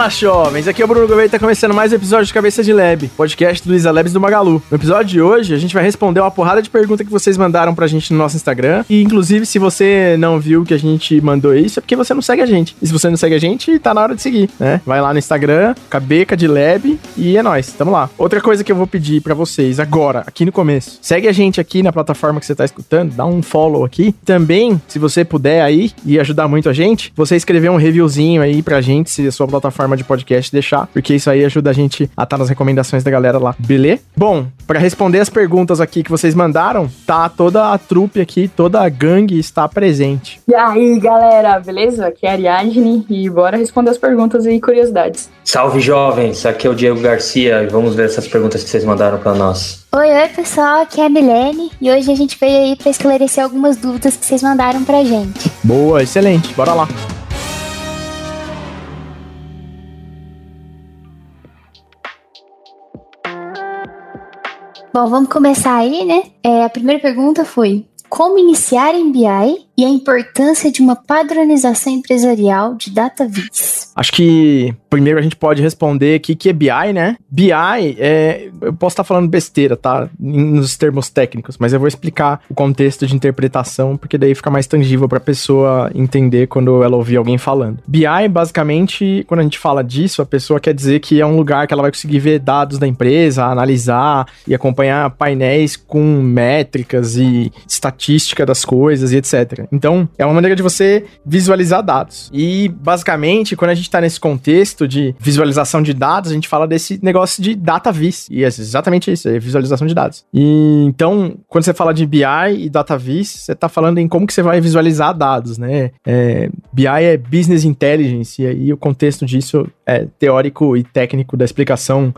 Fala, jovens! Aqui é o Bruno Gouveia e tá começando mais um episódio de Cabeça de Lab, podcast do Luiza Labs do Magalu. No episódio de hoje, a gente vai responder uma porrada de perguntas que vocês mandaram pra gente no nosso Instagram. E, inclusive, se você não viu que a gente mandou isso, é porque você não segue a gente. E se você não segue a gente, tá na hora de seguir, né? Vai lá no Instagram, Cabeca de Lab, e é nóis, tamo lá. Outra coisa que eu vou pedir pra vocês agora, aqui no começo, segue a gente aqui na plataforma que você tá escutando, dá um follow aqui. Também, se você puder aí, e ajudar muito a gente, você escrever um reviewzinho aí pra gente, se a sua plataforma de podcast deixar, porque isso aí ajuda a gente a estar nas recomendações da galera lá, beleza? Bom, pra responder as perguntas aqui que vocês mandaram, tá toda a trupe aqui, toda a gangue está presente. E aí, galera, beleza? Aqui é a Ariadne e bora responder as perguntas e curiosidades. Salve, jovens! Aqui é o Diego Garcia e vamos ver essas perguntas que vocês mandaram pra nós. Oi, pessoal, aqui é a Milene e hoje a gente veio aí pra esclarecer algumas dúvidas que vocês mandaram pra gente. Boa, excelente, bora lá. Bom, vamos começar aí, né? A primeira pergunta foi: como iniciar em BI e a importância de uma padronização empresarial de DataVis? Acho que primeiro a gente pode responder aqui que é BI, né? BI eu posso estar falando besteira, tá? Nos termos técnicos, mas eu vou explicar o contexto de interpretação, porque daí fica mais tangível pra pessoa entender quando ela ouvir alguém falando. BI, basicamente, quando a gente fala disso, a pessoa quer dizer que é um lugar que ela vai conseguir ver dados da empresa, analisar e acompanhar painéis com métricas e estatística das coisas e etc. Então, é uma maneira de você visualizar dados. E, basicamente, quando a gente está nesse contexto de visualização de dados, a gente fala desse negócio de DataVis. E é exatamente isso, é visualização de dados. E, então, quando você fala de BI e DataVis, você está falando em como que você vai visualizar dados, né? BI é Business Intelligence, e aí o contexto disso é teórico e técnico da explicação,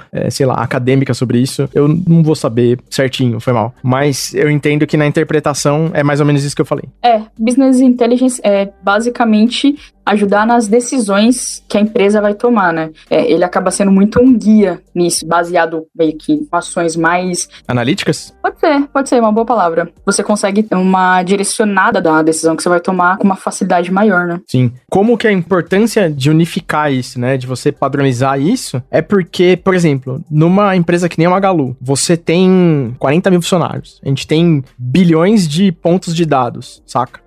acadêmica sobre isso. Eu não vou saber certinho, foi mal. Mas eu entendo que na interpretação é mais ou menos isso que eu falei. Business Intelligence é basicamente ajudar nas decisões que a empresa vai tomar, né? Ele acaba sendo muito um guia nisso, baseado meio que em ações mais... analíticas? Pode ser uma boa palavra. Você consegue ter uma direcionada da decisão que você vai tomar com uma facilidade maior, né? Sim. Como que a importância de unificar isso, né? De você padronizar isso, é porque, por exemplo, numa empresa que nem a Magalu, você tem 40 mil funcionários. A gente tem bilhões de pontos de dados, saca?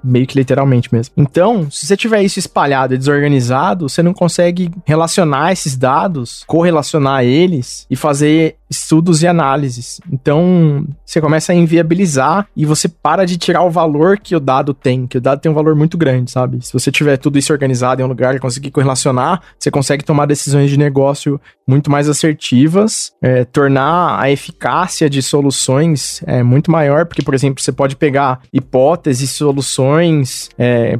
Meio que literalmente mesmo. Então, se você tiver isso espalhado e desorganizado, você não consegue relacionar esses dados, correlacionar eles e fazer estudos e análises. Então, você começa a inviabilizar e você para de tirar o valor que o dado tem, que o dado tem um valor muito grande, sabe? Se você tiver tudo isso organizado em um lugar e conseguir correlacionar, você consegue tomar decisões de negócio muito mais assertivas, tornar a eficácia de soluções muito maior, porque, por exemplo, você pode pegar hipóteses, soluções,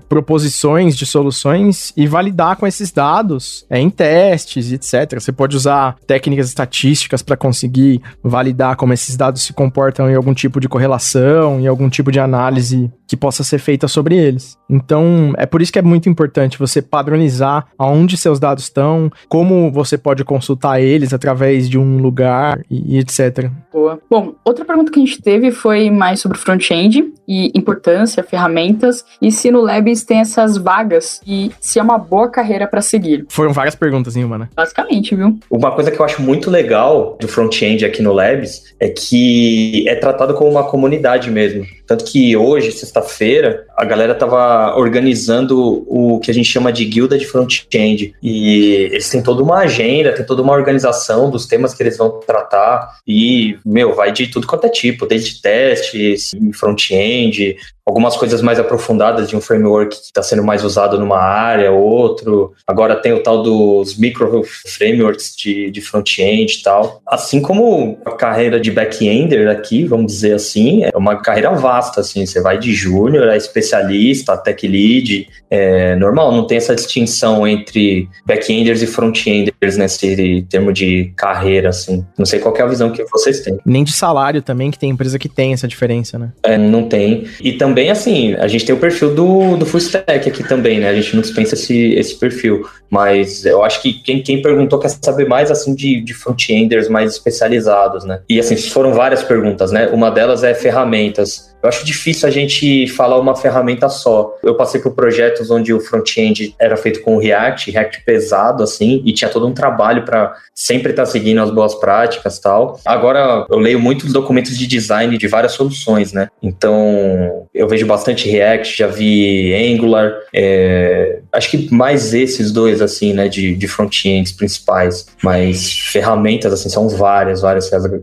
proposições de soluções e validar com esses dados em testes, etc. Você pode usar técnicas estatísticas para conseguir validar como esses dados se comportam em algum tipo de correlação, em algum tipo de análise que possa ser feita sobre eles. Então, é por isso que é muito importante você padronizar aonde seus dados estão, como você pode consultar eles através de um lugar e etc. Boa. Bom, outra pergunta que a gente teve foi mais sobre front-end e importância, ferramentas, e se no Labs tem essas vagas e se é uma boa carreira para seguir. Foram várias perguntas em uma, né? Basicamente, viu? Uma coisa que eu acho muito legal do front-end aqui no Labs é que é tratado como uma comunidade mesmo. Tanto que hoje, sexta-feira, a galera tava organizando o que a gente chama de guilda de front-end. E eles têm toda uma agenda, tem toda uma organização dos temas que eles vão tratar. E, vai de tudo quanto é tipo, desde testes, front-end, algumas coisas mais aprofundadas de um framework que está sendo mais usado numa área, outro. Agora tem o tal dos micro-frameworks de front-end e tal. Assim como a carreira de back-ender aqui, vamos dizer assim, é uma carreira vasta, assim. Você vai de júnior a especialista, a tech lead. É normal, não tem essa distinção entre back-enders e front-enders nesse termo de carreira, assim. Não sei qual que é a visão que vocês têm. Nem de salário também, que tem empresa que tem essa diferença, né? Não tem. E também, assim, a gente tem o perfil do full stack aqui também, né? A gente não dispensa esse perfil. Mas eu acho que quem perguntou quer saber mais, assim, de front-enders mais especializados, né? E, assim, foram várias perguntas, né? Uma delas é ferramentas. Eu acho difícil a gente falar uma ferramenta só. Eu passei por projetos onde o front-end era feito com React pesado, assim, e tinha todo um trabalho para sempre estar seguindo as boas práticas e tal. Agora, eu leio muitos documentos de design de várias soluções, né? Então, eu vejo bastante React, já vi Angular, acho que mais esses dois, assim, né, de front-ends principais, mas ferramentas, assim, são várias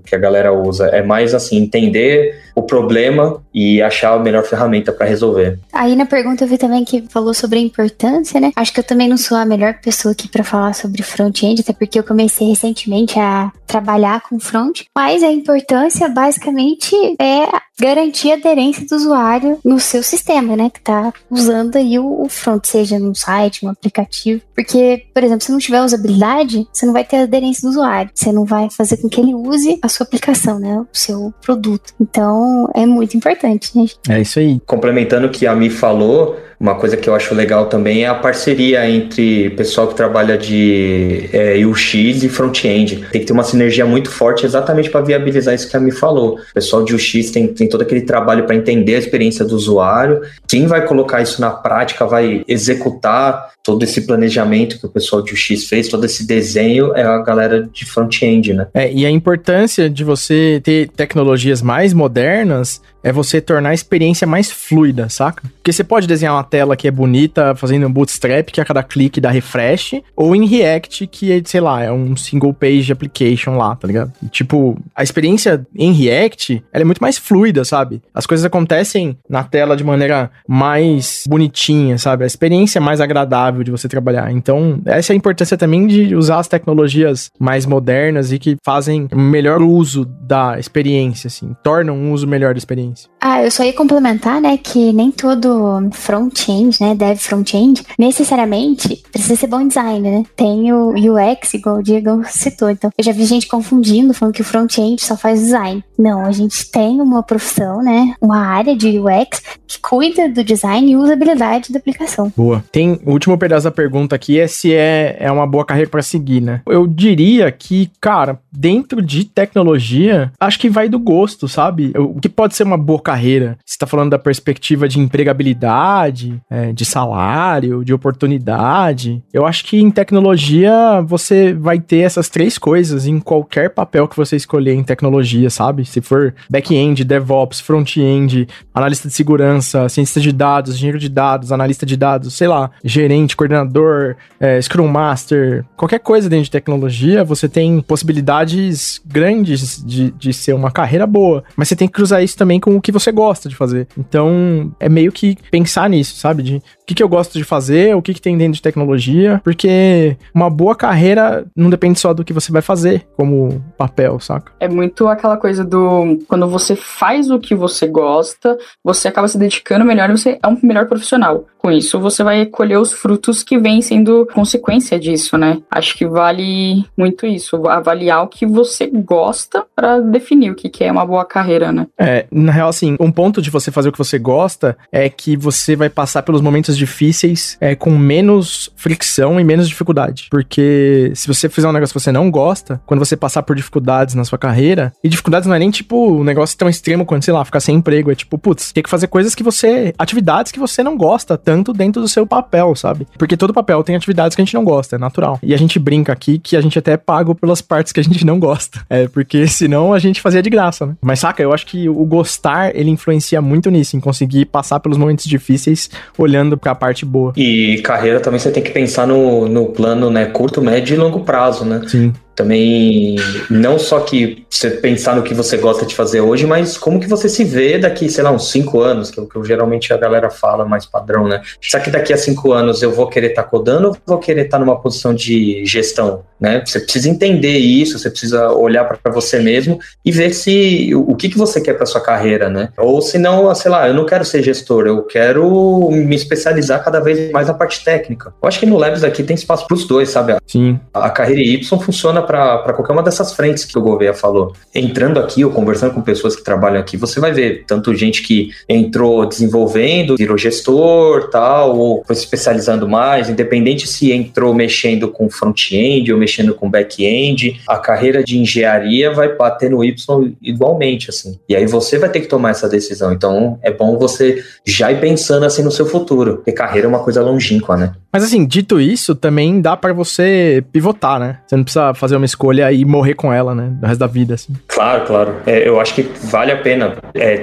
que a galera usa. É mais, assim, entender o problema e achar a melhor ferramenta para resolver. Aí na pergunta eu vi também que falou sobre a importância, né? Acho que eu também não sou a melhor pessoa aqui para falar sobre front-end, até porque eu comecei recentemente a trabalhar com front, mas a importância basicamente é garantir a aderência do usuário no seu sistema, né? Que tá usando aí o front, seja num site, um aplicativo. Porque, por exemplo, se não tiver usabilidade, você não vai ter aderência do usuário. Você não vai fazer com que ele use a sua aplicação, né? O seu produto. Então, é muito importante, né? É isso aí. Complementando o que a Mi falou, uma coisa que eu acho legal também é a parceria entre pessoal que trabalha de UX e front-end. Tem que ter uma sinergia muito forte exatamente para viabilizar isso que a Mi falou. O pessoal de UX tem todo aquele trabalho para entender a experiência do usuário. Quem vai colocar isso na prática, vai executar todo esse planejamento que o pessoal de UX fez, todo esse desenho, é a galera de front-end, né? E a importância de você ter tecnologias mais modernas é você tornar a experiência mais fluida, saca? Porque você pode desenhar uma tela que é bonita, fazendo um bootstrap, que a cada clique dá refresh, ou em React, que é, sei lá, é um single page application lá, tá ligado? E, tipo, a experiência em React, ela é muito mais fluida, sabe? As coisas acontecem na tela de maneira mais bonitinha, sabe? A experiência é mais agradável de você trabalhar. Então, essa é a importância também de usar as tecnologias mais modernas e que fazem um melhor uso da experiência, assim, tornam um uso melhor da experiência. Eu só ia complementar, né, que nem todo front-end, né, dev front-end, necessariamente precisa ser bom design, né? Tem o UX, igual o Diego citou. Então, eu já vi gente confundindo, falando que o front-end só faz design. Não, a gente tem uma profissão, né, uma área de UX que cuida do design e usabilidade da aplicação. Boa. Tem o último pedaço da pergunta aqui se é uma boa carreira para seguir, né? Eu diria que, cara, dentro de tecnologia, acho que vai do gosto, sabe? O que pode ser uma boa carreira? Você tá falando da perspectiva de empregabilidade, de salário, de oportunidade. Eu acho que em tecnologia você vai ter essas três coisas em qualquer papel que você escolher em tecnologia, sabe? Se for back-end, DevOps, front-end, analista de segurança, cientista de dados, engenheiro de dados, analista de dados, sei lá, gerente, coordenador, Scrum Master, qualquer coisa dentro de tecnologia, você tem possibilidades grandes de ser uma carreira boa, mas você tem que cruzar isso também com o que você gosta de fazer. Então, é meio que pensar nisso, sabe? De o que eu gosto de fazer, o que tem dentro de tecnologia, porque uma boa carreira não depende só do que você vai fazer como papel, saca? É muito aquela coisa do... Quando você faz o que você gosta, você acaba se dedicando melhor e você é um melhor profissional. Com isso, você vai colher os frutos que vêm sendo consequência disso, né? Acho que vale muito isso, avaliar o que você gosta para definir o que é uma boa carreira, né? Na real, assim, um ponto de você fazer o que você gosta é que você vai passar pelos momentos difíceis com menos fricção e menos dificuldade. Porque se você fizer um negócio que você não gosta, quando você passar por dificuldades na sua carreira, e dificuldades não é nem tipo um negócio tão extremo quanto, sei lá, ficar sem emprego, é tipo, putz, tem que fazer coisas que você... atividades que você não gosta tanto dentro do seu papel, sabe? Porque todo papel tem atividades que a gente não gosta, é natural. E a gente brinca aqui que a gente até é pago pelas partes que a gente não gosta. Porque senão a gente fazia de graça, né? Mas saca, eu acho que o gostar, ele influencia muito nisso, em conseguir passar pelos momentos difíceis olhando pra parte boa. E carreira também você tem que pensar no plano, né, curto, médio e longo prazo, né? Sim. Também, não só que você pensar no que você gosta de fazer hoje, mas como que você se vê daqui, sei lá, uns 5 anos, que é o que geralmente a galera fala mais padrão, né? Será que daqui a 5 anos eu vou querer estar codando ou vou querer estar numa posição de gestão, né? Você precisa entender isso, você precisa olhar para você mesmo e ver se o que você quer para sua carreira, né? Ou se não, sei lá, eu não quero ser gestor, eu quero me especializar cada vez mais na parte técnica. Eu acho que no Labs aqui tem espaço para os dois, sabe? Sim. A carreira Y funciona para qualquer uma dessas frentes que o Gouveia falou. Entrando aqui ou conversando com pessoas que trabalham aqui, você vai ver tanto gente que entrou desenvolvendo, virou gestor, tal, ou foi se especializando mais, independente se entrou mexendo com front-end ou mexendo com back-end, a carreira de engenharia vai bater no Y igualmente, assim. E aí você vai ter que tomar essa decisão. Então, é bom você já ir pensando assim no seu futuro, porque carreira é uma coisa longínqua, né? Mas assim, dito isso, também dá pra você pivotar, né? Você não precisa fazer uma escolha e morrer com ela, né? Do resto da vida, assim. Claro. Eu acho que vale a pena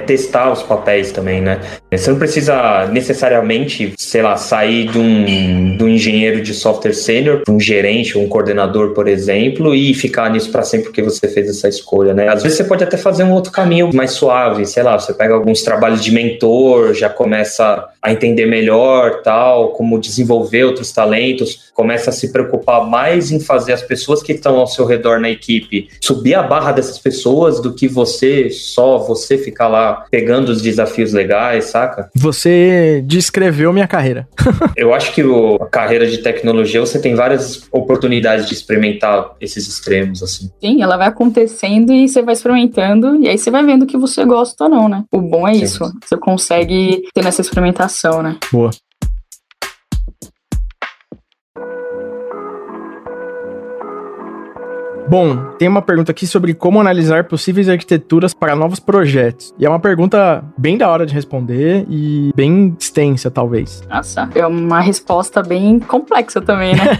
testar os papéis também, né? Você não precisa necessariamente, sei lá, sair de um engenheiro de software sênior para um gerente ou um coordenador, por exemplo, e ficar nisso para sempre porque você fez essa escolha, né? Às vezes você pode até fazer um outro caminho mais suave, sei lá, você pega alguns trabalhos de mentor, já começa a entender melhor, tal, como desenvolver outros talentos, começa a se preocupar mais em fazer as pessoas que estão ao seu redor na equipe subir a barra dessas pessoas do que você ficar lá pegando os desafios legais, saca? Você descreveu minha carreira. Eu acho que a carreira de tecnologia, você tem várias oportunidades de experimentar esses extremos, assim. Sim, ela vai acontecendo e você vai experimentando, e aí você vai vendo o que você gosta ou não, né? O bom é isso, você consegue ter nessa experimentação, né? Boa. Bom, tem uma pergunta aqui sobre como analisar possíveis arquiteturas para novos projetos. E é uma pergunta bem da hora de responder e bem extensa, talvez. Nossa, é uma resposta bem complexa também, né?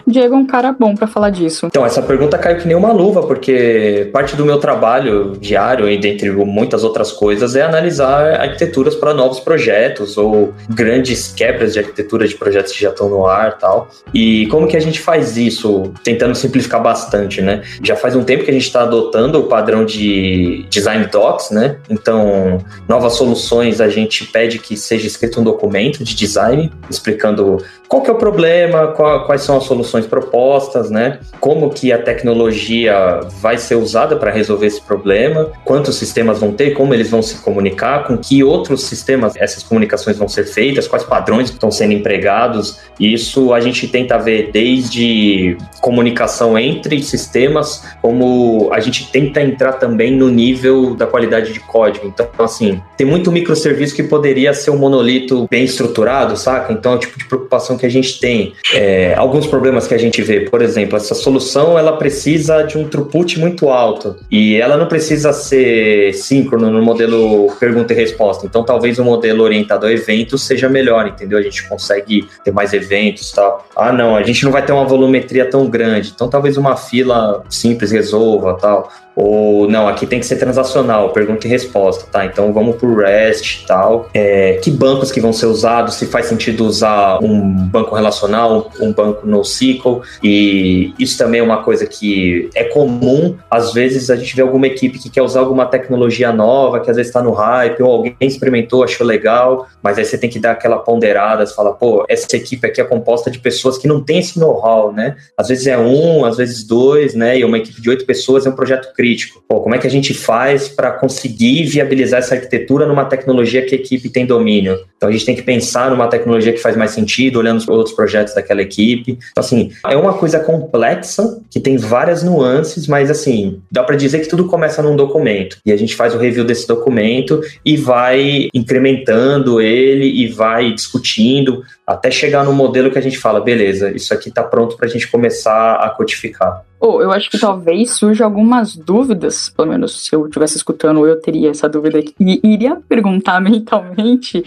Diego é um cara bom pra falar disso. Então, essa pergunta caiu que nem uma luva, porque parte do meu trabalho diário, e dentre muitas outras coisas, é analisar arquiteturas para novos projetos ou grandes quebras de arquitetura de projetos que já estão no ar e tal. E como que a gente faz isso? Tentando simplificar bastante, né? Já faz um tempo que a gente está adotando o padrão de Design Docs, né? Então, novas soluções, a gente pede que seja escrito um documento de design, explicando qual que é o problema, quais são as soluções propostas, né? Como que a tecnologia vai ser usada para resolver esse problema, quantos sistemas vão ter, como eles vão se comunicar, com que outros sistemas essas comunicações vão ser feitas, quais padrões estão sendo empregados. E isso a gente tenta ver desde comunicação entre sistemas, como a gente tenta entrar também no nível da qualidade de código. Então, assim, tem muito microserviço que poderia ser um monolito bem estruturado, saca? Então, é o tipo de preocupação que a gente tem. Alguns problemas que a gente vê, por exemplo, essa solução, ela precisa de um throughput muito alto e ela não precisa ser síncrono no modelo pergunta e resposta. Então, talvez o modelo orientado a eventos seja melhor, entendeu? A gente consegue ter mais eventos e tal. Ah, não, a gente não vai ter uma volumetria tão grande. Então, talvez uma fila simples resolva, tal. Ou, não, aqui tem que ser transacional, pergunta e resposta, tá? Então, vamos por REST e tal. Que bancos que vão ser usados, se faz sentido usar um banco relacional, um banco NoSQL. E isso também é uma coisa que é comum. Às vezes, a gente vê alguma equipe que quer usar alguma tecnologia nova, que às vezes está no hype, ou alguém experimentou, achou legal, mas aí você tem que dar aquela ponderada, você fala, pô, essa equipe aqui é composta de pessoas que não têm esse know-how, né? Às vezes é às vezes 2, né? E uma equipe de 8 pessoas é um projeto crítico. Pô, como é que a gente faz para conseguir viabilizar essa arquitetura numa tecnologia que a equipe tem domínio? Então a gente tem que pensar numa tecnologia que faz mais sentido, olhando os outros projetos daquela equipe. Então, assim, é uma coisa complexa, que tem várias nuances, mas, assim, dá para dizer que tudo começa num documento. E a gente faz o review desse documento e vai incrementando ele e vai discutindo até chegar no modelo que a gente fala, beleza, isso aqui está pronto para a gente começar a codificar. Eu acho que talvez surja algumas dúvidas, pelo menos se eu estivesse escutando, eu teria essa dúvida aqui, e iria perguntar mentalmente,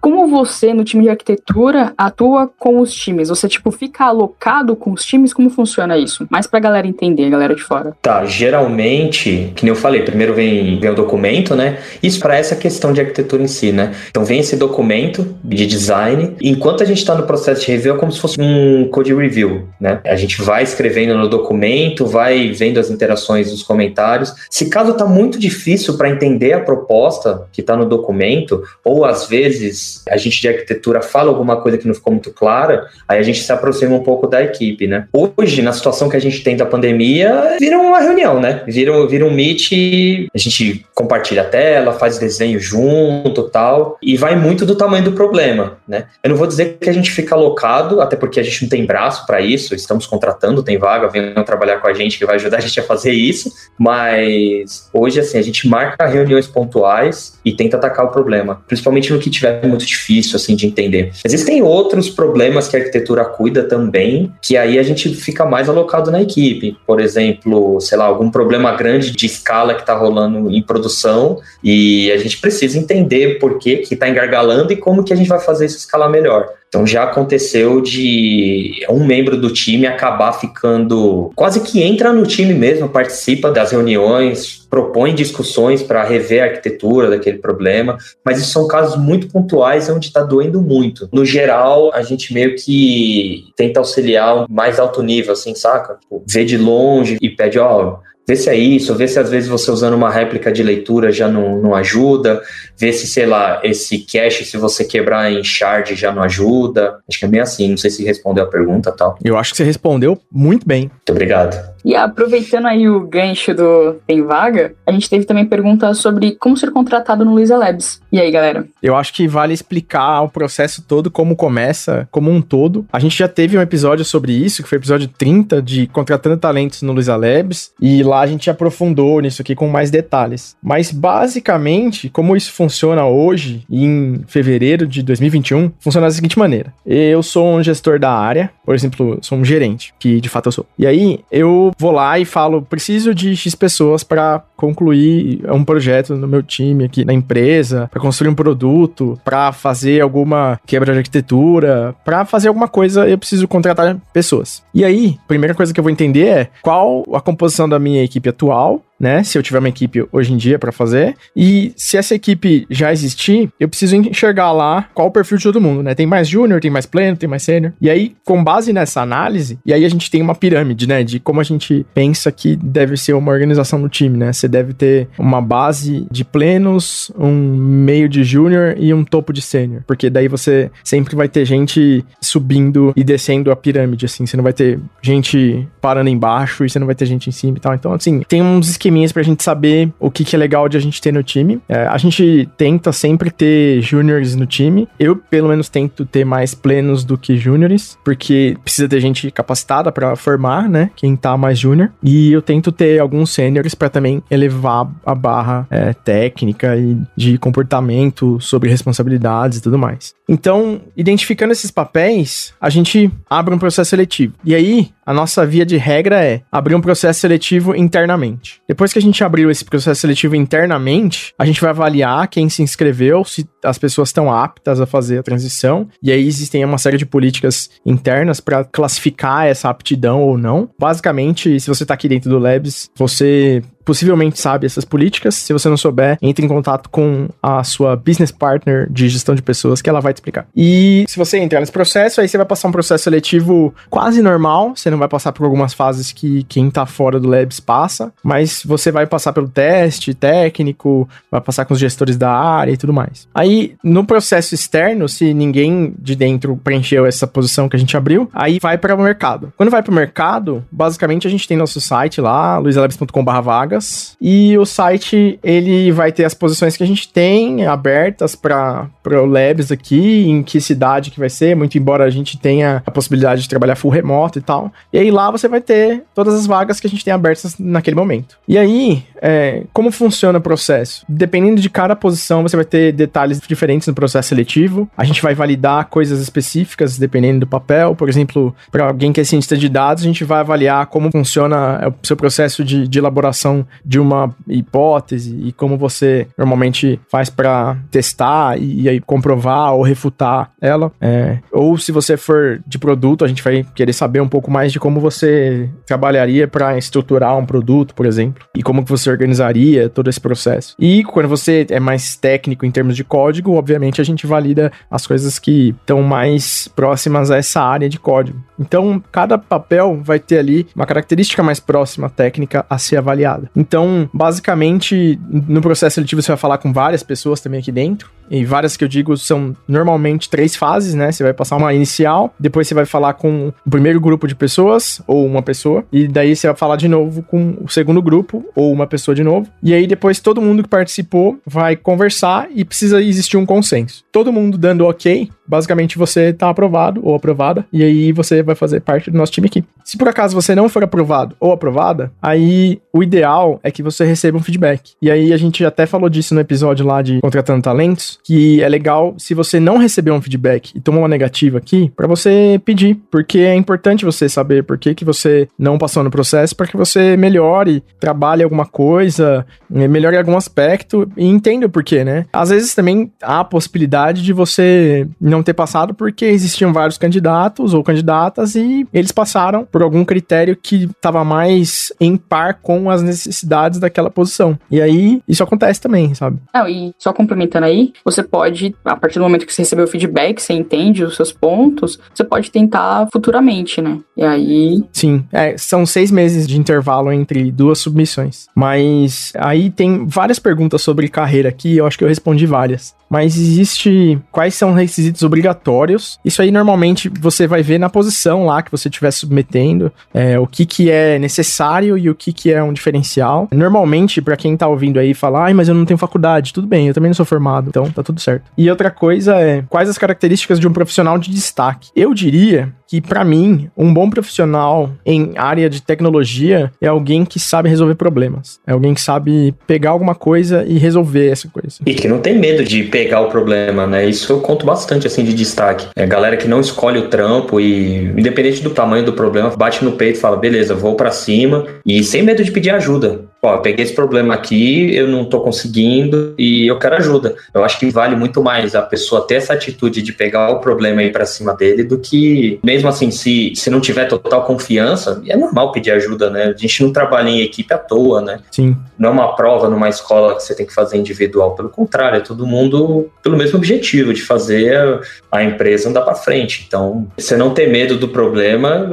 como você, no time de arquitetura, atua com os times? Você, fica alocado com os times? Como funciona isso? Mais pra galera entender, a galera de fora. Tá, geralmente, que nem eu falei, primeiro vem o documento, né? Isso para essa questão de arquitetura em si, né? Então vem esse documento de design, e enquanto a gente está no processo de review, é como se fosse um code review, né? A gente vai escrevendo no documento, vai vendo as interações, os comentários. Se caso está muito difícil para entender a proposta que está no documento, ou às vezes a gente de arquitetura fala alguma coisa que não ficou muito clara, aí a gente se aproxima um pouco da equipe, né? Hoje, na situação que a gente tem da pandemia, vira uma reunião, né? Vira um meet, a gente compartilha a tela, faz desenho junto e tal, e vai muito do tamanho do problema, né? Eu não vou dizer que a gente fica alocado, até porque a gente não tem braço para isso, estamos contratando, tem vaga, vem venham trabalhar com a gente, que vai ajudar a gente a fazer isso, mas hoje, assim, a gente marca reuniões pontuais e tenta atacar o problema, principalmente no que tiver muito difícil, assim, de entender. Existem outros problemas que a arquitetura cuida também, que aí a gente fica mais alocado na equipe. Por exemplo, sei lá, algum problema grande de escala que está rolando em produção e a gente precisa entender por que está engargalando e como que a gente vai fazer isso escalar melhor. Então já aconteceu de um membro do time acabar ficando, quase que entra no time mesmo, participa das reuniões, propõe discussões para rever a arquitetura daquele problema, mas isso são casos muito pontuais onde está doendo muito. No geral, a gente meio que tenta auxiliar um mais alto nível, assim, saca? Vê de longe e pede, vê se é isso, vê se às vezes você usando uma réplica de leitura já não ajuda, vê se, sei lá, esse cache, se você quebrar em shard já não ajuda. Acho que é meio assim, não sei se respondeu a pergunta e tal. Eu acho que você respondeu muito bem. Muito obrigado. E aproveitando aí o gancho do Tem Vaga, a gente teve também perguntas sobre como ser contratado no Luiza Labs. E aí, galera? Eu acho que vale explicar o processo todo, como começa, como um todo. A gente já teve um episódio sobre isso, que foi o episódio 30, de Contratando Talentos no Luiza Labs, e lá a gente aprofundou nisso aqui com mais detalhes. Mas, basicamente, como isso funciona hoje, em fevereiro de 2021, funciona da seguinte maneira. Eu sou um gestor da área, por exemplo, sou um gerente, que de fato eu sou. E aí, eu vou lá e falo, preciso de X pessoas para concluir um projeto no meu time aqui na empresa, para construir um produto, para fazer alguma quebra de arquitetura, para fazer alguma coisa, eu preciso contratar pessoas. E aí, a primeira coisa que eu vou entender é qual a composição da minha equipe atual, né? Se eu tiver uma equipe hoje em dia para fazer. E se essa equipe já existir, eu preciso enxergar lá qual o perfil de todo mundo, né? Tem mais júnior, tem mais pleno, tem mais sênior. E aí, com base nessa análise, e aí a gente tem uma pirâmide, né? De como a gente pensa que deve ser uma organização no time, né? Você deve ter uma base de plenos, um meio de júnior e um topo de sênior. Porque daí você sempre vai ter gente subindo e descendo a pirâmide, assim. Você não vai ter gente parando embaixo e você não vai ter gente em cima e tal. Então, assim, tem uns esqueminhas pra gente saber o que é legal de a gente ter no time. A gente tenta sempre ter juniors no time. Eu, pelo menos, tento ter mais plenos do que juniors, porque precisa ter gente capacitada pra formar, né? Quem tá mais júnior. E eu tento ter alguns sêniors pra também elevar a barra técnica e de comportamento sobre responsabilidades e tudo mais. Então, identificando esses papéis, a gente abre um processo seletivo. E aí, a nossa via de regra é abrir um processo seletivo internamente. Depois que a gente abriu esse processo seletivo internamente, a gente vai avaliar quem se inscreveu, se as pessoas estão aptas a fazer a transição. E aí existem uma série de políticas internas para classificar essa aptidão ou não. Basicamente, se você está aqui dentro do Labs, você possivelmente sabe essas políticas. Se você não souber, entre em contato com a sua business partner de gestão de pessoas, que ela vai te explicar. E se você entrar nesse processo, aí você vai passar um processo seletivo quase normal. Você não vai passar por algumas fases que quem tá fora do Labs passa, mas você vai passar pelo teste técnico, vai passar com os gestores da área e tudo mais. Aí, no processo externo, se ninguém de dentro preencheu essa posição que a gente abriu, aí vai para o mercado. Quando vai para o mercado, basicamente a gente tem nosso site lá, luizalabs.com/vagas, e o site, ele vai ter as posições que a gente tem abertas para o Labs aqui, em que cidade que vai ser, muito embora a gente tenha a possibilidade de trabalhar full remoto e tal. E aí lá você vai ter todas as vagas que a gente tem abertas naquele momento. E aí, como funciona o processo? Dependendo de cada posição, você vai ter detalhes diferentes no processo seletivo. A gente vai validar coisas específicas dependendo do papel. Por exemplo, para alguém que é cientista de dados, a gente vai avaliar como funciona o seu processo de elaboração de uma hipótese e como você normalmente faz para testar e aí comprovar ou refutar ela. Ou se você for de produto, a gente vai querer saber um pouco mais de como você trabalharia para estruturar um produto, por exemplo, e como que você organizaria todo esse processo. E quando você é mais técnico em termos de código, obviamente a gente valida as coisas que estão mais próximas a essa área de código. Então, cada papel vai ter ali uma característica mais próxima técnica a ser avaliada. Então, basicamente, no processo seletivo você vai falar com várias pessoas também aqui dentro, e várias que eu digo são normalmente 3 fases, né? Você vai passar uma inicial, depois você vai falar com o primeiro grupo de pessoas, ou uma pessoa, e daí você vai falar de novo com o segundo grupo, ou uma pessoa de novo, e aí depois todo mundo que participou vai conversar e precisa existir um consenso. Todo mundo dando ok, basicamente você tá aprovado ou aprovada, e aí você vai fazer parte do nosso time aqui. Se por acaso você não for aprovado ou aprovada, aí o ideal é que você receba um feedback. E aí a gente até falou disso no episódio lá de Contratando Talentos, que é legal se você não receber um feedback e tomou uma negativa aqui, pra você pedir, porque é importante você saber por que você não passou no processo, para que você melhore, trabalhe alguma coisa, melhore algum aspecto e entenda o porquê, né? Às vezes também há a possibilidade de você não ter passado porque existiam vários candidatos ou candidatas e eles passaram por algum critério que estava mais em par com as necessidades daquela posição. E aí, isso acontece também, sabe? Não, e só complementando aí, você pode, a partir do momento que você recebeu o feedback, você entende os seus pontos, você pode tentar futuramente, né? E aí... Sim, são 6 meses de intervalo entre 2 submissões. Mas aí tem várias perguntas sobre carreira aqui, eu acho que eu respondi várias. Mas existe quais são os requisitos obrigatórios. Isso aí normalmente você vai ver na posição lá que você estiver submetendo, o que é necessário e o que é um diferencial. Normalmente, pra quem tá ouvindo aí falar, mas eu não tenho faculdade, tudo bem, eu também não sou formado, então tá tudo certo. E outra coisa é, quais as características de um profissional de destaque? Eu diria que, pra mim, um bom profissional em área de tecnologia é alguém que sabe resolver problemas. É alguém que sabe pegar alguma coisa e resolver essa coisa. E que não tem medo de pegar o problema, né? Isso eu conto bastante, assim, de destaque. É galera que não escolhe o trampo e, independente do tamanho do problema, bate no peito e fala, beleza, vou pra cima, e sem medo de pedir ajuda. Ó, peguei esse problema aqui, eu não tô conseguindo e eu quero ajuda. Eu acho que vale muito mais a pessoa ter essa atitude de pegar o problema aí pra cima dele do que, mesmo assim, se não tiver total confiança, é normal pedir ajuda, né? A gente não trabalha em equipe à toa, né? Sim. Não é uma prova numa escola que você tem que fazer individual. Pelo contrário, é todo mundo pelo mesmo objetivo de fazer a empresa andar pra frente. Então, você não ter medo do problema,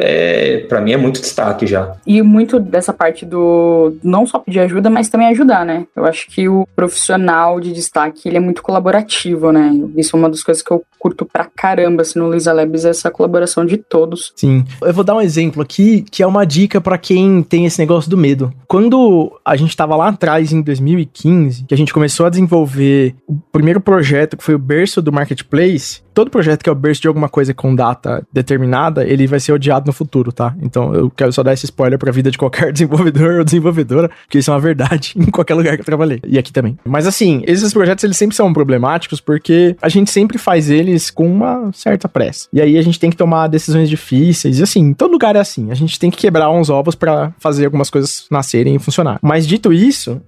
pra mim é muito destaque já. E muito dessa parte do não só pedir ajuda, mas também ajudar, né? Eu acho que o profissional de destaque, ele é muito colaborativo, né? Isso é uma das coisas que eu curto pra caramba, assim, no Luiza Labs, essa colaboração de todos. Sim. Eu vou dar um exemplo aqui, que é uma dica pra quem tem esse negócio do medo. Quando a gente tava lá atrás, em 2015, que a gente começou a desenvolver o primeiro projeto, que foi o berço do Marketplace, todo projeto que é o berço de alguma coisa com data determinada, ele vai ser odiado no futuro, tá? Então eu quero só dar esse spoiler pra vida de qualquer desenvolvedor ou desenvolvedora, porque isso é uma verdade em qualquer lugar que eu trabalhei. E aqui também. Mas assim, esses projetos, eles sempre são problemáticos porque a gente sempre faz eles com uma certa pressa. E aí a gente tem que tomar decisões difíceis. E assim, todo lugar é assim. A gente tem que quebrar uns ovos pra fazer algumas coisas nascerem e funcionar. Mas dito isso,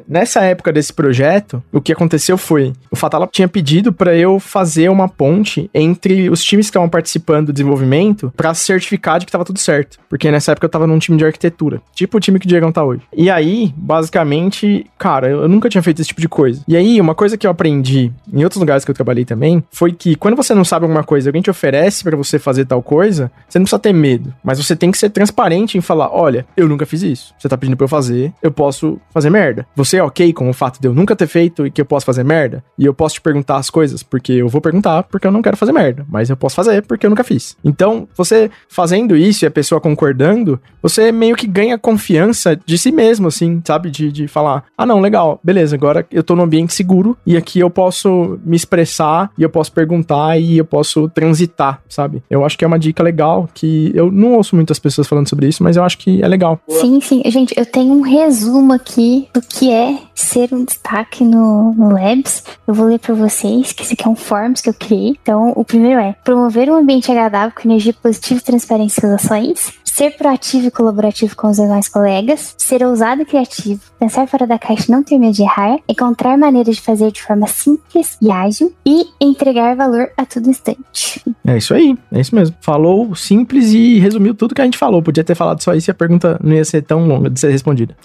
nessa época desse projeto, o que aconteceu foi, o Fatala tinha pedido pra eu fazer uma ponte entre os times que estavam participando do desenvolvimento pra certificar de que tava tudo certo. Porque nessa época eu tava num time de arquitetura. Tipo o time que o Diegão tá hoje. E aí, basicamente, cara, eu nunca tinha feito esse tipo de coisa. E aí, uma coisa que eu aprendi em outros lugares que eu trabalhei também, foi que quando você não sabe alguma coisa, alguém te oferece pra você fazer tal coisa, você não precisa ter medo. Mas você tem que ser transparente em falar, olha, eu nunca fiz isso. Você tá pedindo pra eu fazer, eu posso fazer merda. Você é ok com o fato de eu nunca ter feito e que eu posso fazer merda? E eu posso te perguntar as coisas, porque eu vou perguntar, porque eu não quero fazer merda. Mas eu posso fazer, porque eu nunca fiz. Então, você fazendo isso e a pessoa concordando, você meio que ganha confiança de si mesmo, assim, sabe? De falar, ah, não, legal, beleza, agora eu tô num ambiente seguro e aqui eu posso me expressar e eu posso perguntar e eu posso transitar, sabe? Eu acho que é uma dica legal, que eu não ouço muitas pessoas falando sobre isso, mas eu acho que é legal. Sim, sim. Gente, eu tenho um resumo aqui do que é ser um destaque no Labs. Eu vou ler pra vocês, que esse aqui é um Forms que eu criei. Então, o primeiro é promover um ambiente agradável com energia positiva e transparência nas ações, ser proativo e colaborativo com os demais colegas, ser ousado e criativo, pensar fora da caixa e não ter medo de errar, encontrar maneiras de fazer de forma simples e ágil e entregar valor a todo instante. É isso aí, é isso mesmo. Falou simples e resumiu tudo que a gente falou. Podia ter falado só isso e a pergunta não ia ser tão longa de ser respondida.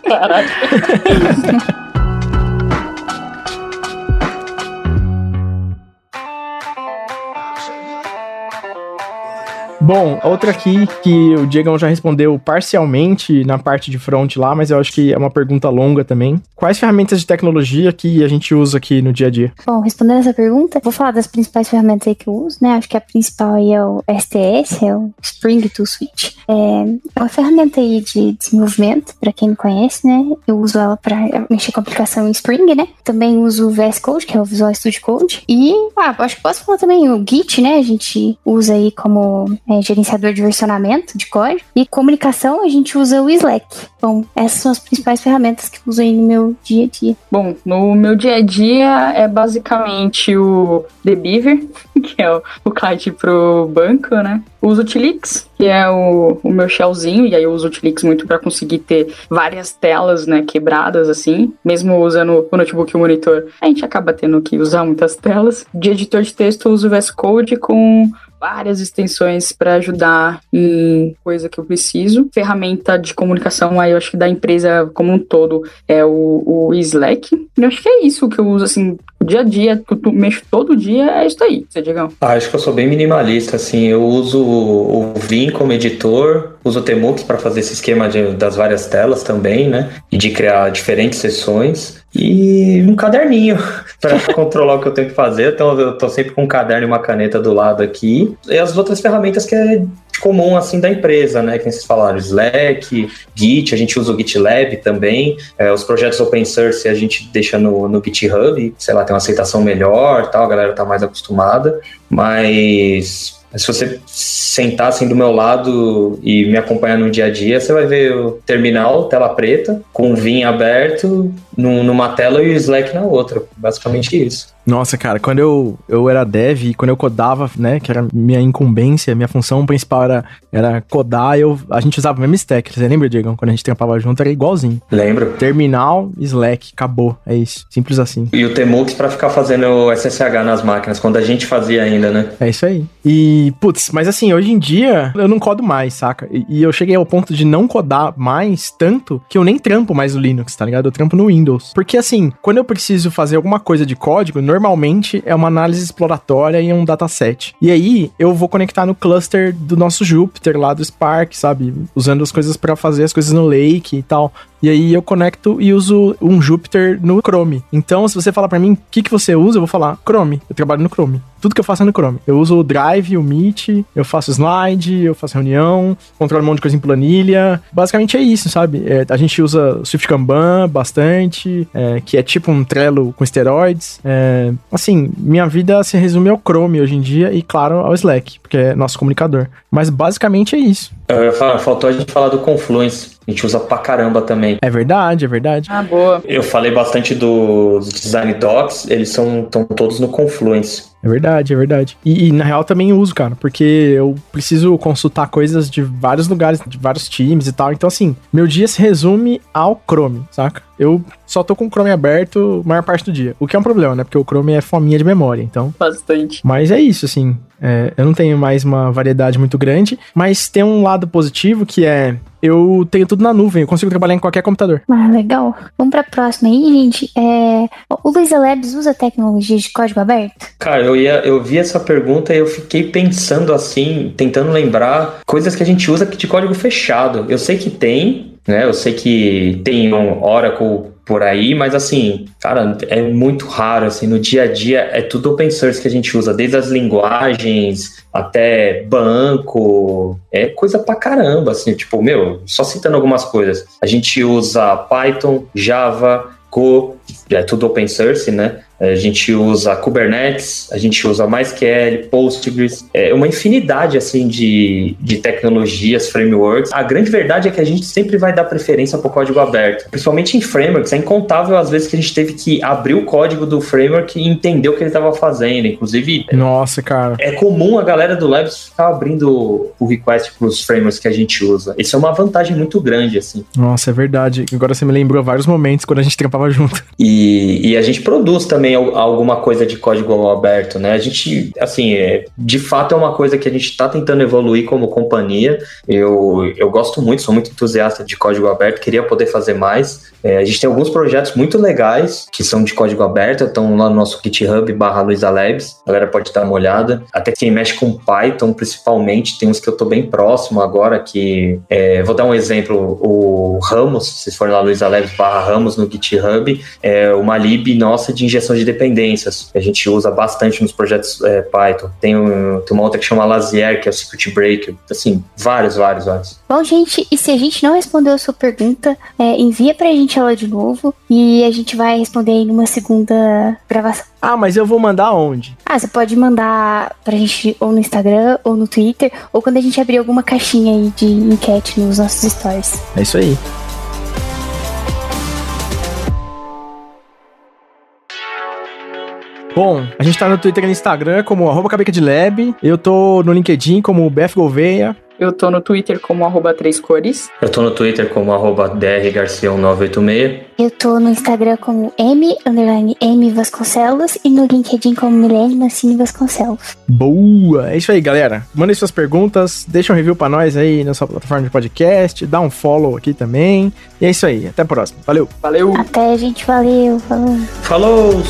Caraca. Bom, outra aqui que o Diegão já respondeu parcialmente na parte de front lá, mas eu acho que é uma pergunta longa também. Quais ferramentas de tecnologia que a gente usa aqui no dia a dia? Bom, respondendo essa pergunta, vou falar das principais ferramentas aí que eu uso, né? Acho que a principal aí é o STS, é o Spring Tool Suite. É uma ferramenta aí de desenvolvimento, para quem não conhece, né? Eu uso ela para mexer com a aplicação em Spring, né? Também uso o VS Code, que é o Visual Studio Code. E, acho que posso falar também o Git, né? A gente usa aí como gerenciador de versionamento de código. E comunicação, a gente usa o Slack. Bom, essas são as principais ferramentas que eu uso aí no meu dia a dia. Bom, no meu dia a dia é basicamente o The Beaver, que é o client pro banco, né? Uso o Utilix, que é o meu shellzinho, e aí eu uso o Utilix muito para conseguir ter várias telas, né, quebradas, assim. Mesmo usando o notebook e o monitor, a gente acaba tendo que usar muitas telas. De editor de texto, eu uso o VS Code com várias extensões para ajudar em coisa que eu preciso. Ferramenta de comunicação, aí eu acho que da empresa como um todo, é o Slack. Eu acho que é isso que eu uso, assim, dia a dia, que eu mexo todo dia, é isso aí, você, Diegão? Acho que eu sou bem minimalista, assim, eu uso o Vim como editor, uso o Tmux para fazer esse esquema das várias telas também, né, e de criar diferentes sessões, e um caderninho para controlar o que eu tenho que fazer. Então eu tô sempre com um caderno e uma caneta do lado aqui, e as outras ferramentas que é comum, assim, da empresa, né, que vocês falaram, Slack, Git, a gente usa o GitLab também, os projetos open source a gente deixa no GitHub, sei lá, tem uma aceitação melhor, tal, a galera tá mais acostumada, mas se você sentar assim do meu lado e me acompanhar no dia a dia, você vai ver o terminal, tela preta, com o Vim aberto numa tela e o Slack na outra, basicamente isso. Nossa, cara, quando eu era dev, quando eu codava, né, que era minha incumbência, minha função principal era codar, a gente usava o mesmo stack. Você lembra, Diego? Quando a gente trampava junto, era igualzinho. Lembro. Terminal, Slack, acabou. É isso. Simples assim. E o Tmux pra ficar fazendo SSH nas máquinas, quando a gente fazia ainda, né? É isso aí. E, putz, mas assim, hoje em dia, eu não codo mais, saca? E eu cheguei ao ponto de não codar mais tanto que eu nem trampo mais no Linux, tá ligado? Eu trampo no Windows. Porque assim, quando eu preciso fazer alguma coisa de código, normalmente é uma análise exploratória e um dataset. E aí, eu vou conectar no cluster do nosso Jupyter lá do Spark, sabe? Usando as coisas pra fazer as coisas no Lake e tal. E aí eu conecto e uso um Jupyter no Chrome. Então, se você falar pra mim o que você usa, eu vou falar Chrome. Eu trabalho no Chrome. Tudo que eu faço é no Chrome. Eu uso o Drive, o Meet, eu faço slide, eu faço reunião, controlo um monte de coisa em planilha. Basicamente é isso, sabe? A gente usa Swift Kanban bastante, que é tipo um Trello com esteroides. Assim, minha vida se resume ao Chrome hoje em dia e, claro, ao Slack, porque é nosso comunicador. Mas basicamente é isso. Faltou a gente falar do Confluence. A gente usa pra caramba também. É verdade, é verdade. Ah, boa. Eu falei bastante dos Design Docs, eles estão todos no Confluence. É verdade, é verdade. E na real também uso, cara, porque eu preciso consultar coisas de vários lugares, de vários times e tal. Então, assim, meu dia se resume ao Chrome, saca? Eu só tô com o Chrome aberto a maior parte do dia. O que é um problema, né? Porque o Chrome é fominha de memória, então... Bastante. Mas é isso, assim. Eu não tenho mais uma variedade muito grande, mas tem um lado positivo que é... Eu tenho tudo na nuvem, eu consigo trabalhar em qualquer computador. Ah, legal. Vamos pra próxima aí, gente. O Luiza Labs usa tecnologia de código aberto? Cara, eu vi essa pergunta e eu fiquei pensando assim, tentando lembrar coisas que a gente usa de código fechado. Eu sei que tem, né? Eu sei que tem um Oracle por aí, mas assim, cara, é muito raro, assim, no dia a dia é tudo open source que a gente usa, desde as linguagens até banco, é coisa pra caramba, assim, tipo, só citando algumas coisas, a gente usa Python, Java, Go, é tudo open source, né? A gente usa Kubernetes, a gente usa MySQL, Postgres, uma infinidade assim de tecnologias, frameworks. A grande verdade é que a gente sempre vai dar preferência para o código aberto, principalmente em frameworks. É incontável às vezes que a gente teve que abrir o código do framework e entender o que ele estava fazendo. Inclusive, nossa, cara, é comum a galera do Labs ficar abrindo o request para os frameworks que a gente usa. Isso é uma vantagem muito grande, assim. Nossa, é verdade. Agora você me lembrou vários momentos quando a gente trampava junto. E a gente produz também também alguma coisa de código aberto, né? A gente, assim, de fato é uma coisa que a gente está tentando evoluir como companhia. Eu gosto muito, sou muito entusiasta de código aberto, queria poder fazer mais. A gente tem alguns projetos muito legais que são de código aberto, estão lá no nosso GitHub/LuisaLabs, a galera pode dar uma olhada. Até quem mexe com Python, principalmente, tem uns que eu tô bem próximo agora, que vou dar um exemplo, o Ramos, se vocês forem lá LuisaLabs/Ramos no GitHub, é uma lib nossa de injeção de dependências, que a gente usa bastante nos projetos Python. Tem uma outra que chama Lazier, que é o Circuit Breaker, assim, vários. Bom, gente, e se a gente não respondeu a sua pergunta, envia pra gente ela de novo e a gente vai responder aí numa segunda gravação. Ah, mas eu vou mandar onde? Você pode mandar pra gente ou no Instagram, ou no Twitter, ou quando a gente abrir alguma caixinha aí de enquete nos nossos stories. É isso aí. Bom, a gente tá no Twitter e no Instagram como @cabecadlab. Eu tô no LinkedIn como BF Gouveia. Eu tô no Twitter como @3cores. Eu tô no Twitter como @drgarcia1986. Eu tô no Instagram como M Vasconcelos e no LinkedIn como Milene Mancini Vasconcelos. Boa! É isso aí, galera. Mandem suas perguntas, deixa um review pra nós aí na sua plataforma de podcast, dá um follow aqui também. E é isso aí, até a próxima. Valeu! Valeu! Até, gente, valeu, falou! Falou!